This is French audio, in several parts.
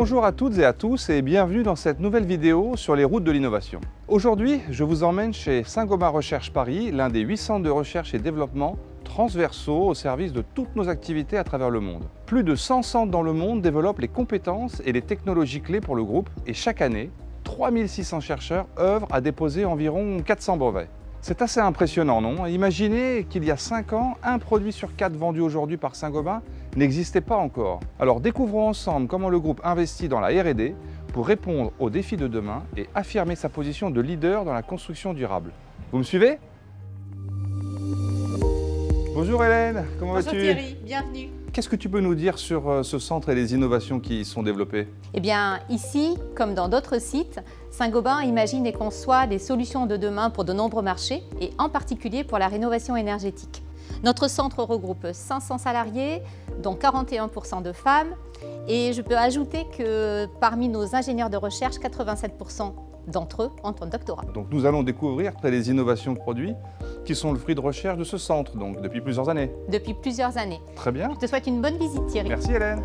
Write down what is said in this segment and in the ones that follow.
Bonjour à toutes et à tous et bienvenue dans cette nouvelle vidéo sur les routes de l'innovation. Aujourd'hui, je vous emmène chez Saint-Gobain Recherche Paris, l'un des 8 centres de recherche et développement transversaux au service de toutes nos activités à travers le monde. Plus de 100 centres dans le monde développent les compétences et les technologies clés pour le groupe et chaque année, 3600 chercheurs œuvrent à déposer environ 400 brevets. C'est assez impressionnant, non? Imaginez qu'il y a 5 ans, un produit sur 4 vendu aujourd'hui par Saint-Gobain n'existait pas encore. Alors découvrons ensemble comment le groupe investit dans la R&D pour répondre aux défis de demain et affirmer sa position de leader dans la construction durable. Vous me suivez? Bonjour Hélène, comment vas-tu? Bonjour Thierry, bienvenue. Qu'est-ce que tu peux nous dire sur ce centre et les innovations qui y sont développées? Eh bien, ici, comme dans d'autres sites, Saint-Gobain imagine et conçoit des solutions de demain pour de nombreux marchés et en particulier pour la rénovation énergétique. Notre centre regroupe 500 salariés, dont 41% de femmes, et je peux ajouter que parmi nos ingénieurs de recherche, 87% d'entre eux ont un doctorat. Donc nous allons découvrir les innovations de produits qui sont le fruit de recherche de ce centre, donc depuis plusieurs années. Depuis plusieurs années. Très bien. Je te souhaite une bonne visite Thierry. Merci Hélène.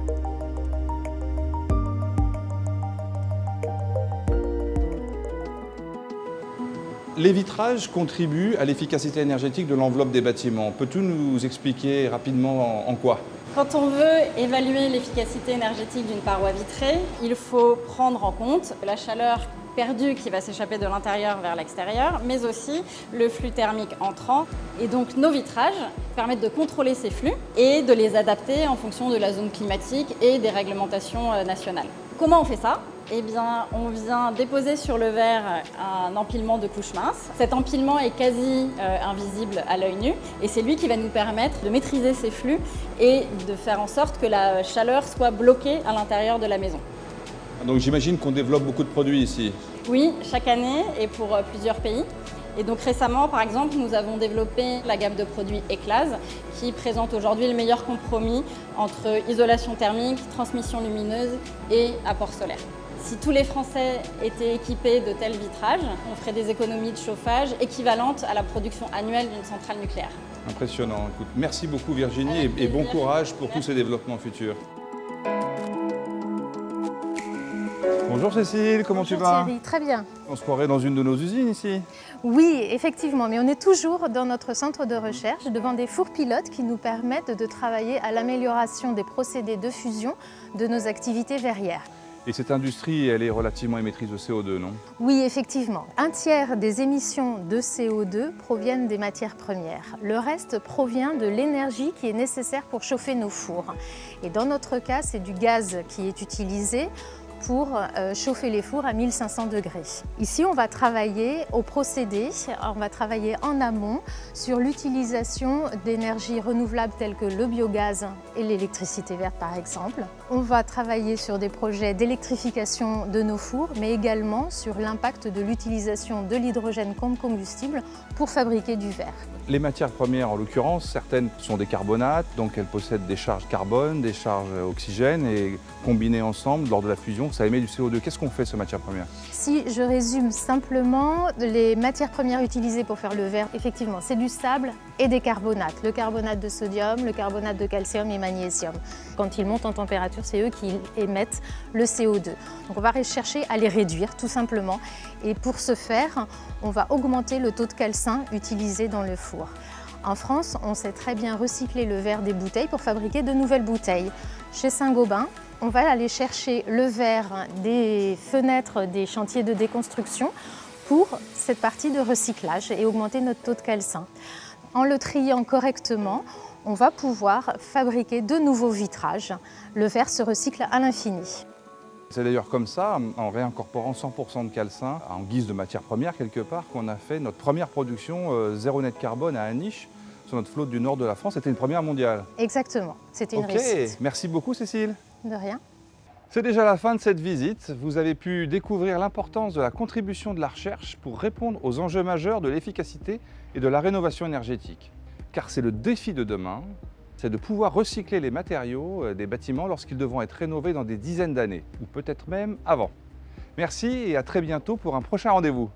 Les vitrages contribuent à l'efficacité énergétique de l'enveloppe des bâtiments. Peux-tu nous expliquer rapidement en quoi? Quand on veut évaluer l'efficacité énergétique d'une paroi vitrée, il faut prendre en compte la chaleur perdue qui va s'échapper de l'intérieur vers l'extérieur, mais aussi le flux thermique entrant. Et donc nos vitrages permettent de contrôler ces flux et de les adapter en fonction de la zone climatique et des réglementations nationales. Comment on fait ça? Eh bien, on vient déposer sur le verre un empilement de couches minces. Cet empilement est quasi invisible à l'œil nu et c'est lui qui va nous permettre de maîtriser ces flux et de faire en sorte que la chaleur soit bloquée à l'intérieur de la maison. Donc j'imagine qu'on développe beaucoup de produits ici. Oui, chaque année et pour plusieurs pays. Et donc récemment, par exemple, nous avons développé la gamme de produits Eclase qui présente aujourd'hui le meilleur compromis entre isolation thermique, transmission lumineuse et apport solaire. Si tous les Français étaient équipés de tels vitrages, on ferait des économies de chauffage équivalentes à la production annuelle d'une centrale nucléaire. Impressionnant. Écoute, merci beaucoup Virginie et bon courage pour tous ces développements futurs. Bonjour Cécile, comment tu vas? Thierry, très bien. On se croirait dans une de nos usines ici. Oui, effectivement, mais on est toujours dans notre centre de recherche devant des fours pilotes qui nous permettent de travailler à l'amélioration des procédés de fusion de nos activités verrières. Et cette industrie, elle est relativement émettrice de CO2, non? Oui, effectivement. Un tiers des émissions de CO2 proviennent des matières premières. Le reste provient de l'énergie qui est nécessaire pour chauffer nos fours. Et dans notre cas, c'est du gaz qui est utilisé pour chauffer les fours à 1500 degrés. Ici, on va travailler au procédé, on va travailler en amont sur l'utilisation d'énergies renouvelables telles que le biogaz et l'électricité verte par exemple. On va travailler sur des projets d'électrification de nos fours, mais également sur l'impact de l'utilisation de l'hydrogène comme combustible pour fabriquer du verre. Les matières premières, en l'occurrence, certaines sont des carbonates, donc elles possèdent des charges carbone, des charges oxygène, et combinées ensemble, lors de la fusion, ça émet du CO2. Qu'est-ce qu'on fait, ces matières premières? Si je résume simplement, les matières premières utilisées pour faire le verre, effectivement, c'est du sable et des carbonates. Le carbonate de sodium, le carbonate de calcium et magnésium. Quand ils montent en température, c'est eux qui émettent le CO2. Donc on va chercher à les réduire, tout simplement. Et pour ce faire, on va augmenter le taux de calcin utilisé dans le four. En France, on sait très bien recycler le verre des bouteilles pour fabriquer de nouvelles bouteilles. Chez Saint-Gobain, on va aller chercher le verre des fenêtres des chantiers de déconstruction pour cette partie de recyclage et augmenter notre taux de calcin. En le triant correctement, on va pouvoir fabriquer de nouveaux vitrages. Le verre se recycle à l'infini. C'est d'ailleurs comme ça, en réincorporant 100% de calcin, en guise de matière première quelque part, qu'on a fait notre première production zéro net carbone à Aniche, sur notre flotte du nord de la France. C'était une première mondiale. Exactement, c'était une réussite. Merci beaucoup Cécile. De rien. C'est déjà la fin de cette visite. Vous avez pu découvrir l'importance de la contribution de la recherche pour répondre aux enjeux majeurs de l'efficacité et de la rénovation énergétique. Car c'est le défi de demain, c'est de pouvoir recycler les matériaux des bâtiments lorsqu'ils devront être rénovés dans des dizaines d'années, ou peut-être même avant. Merci et à très bientôt pour un prochain rendez-vous.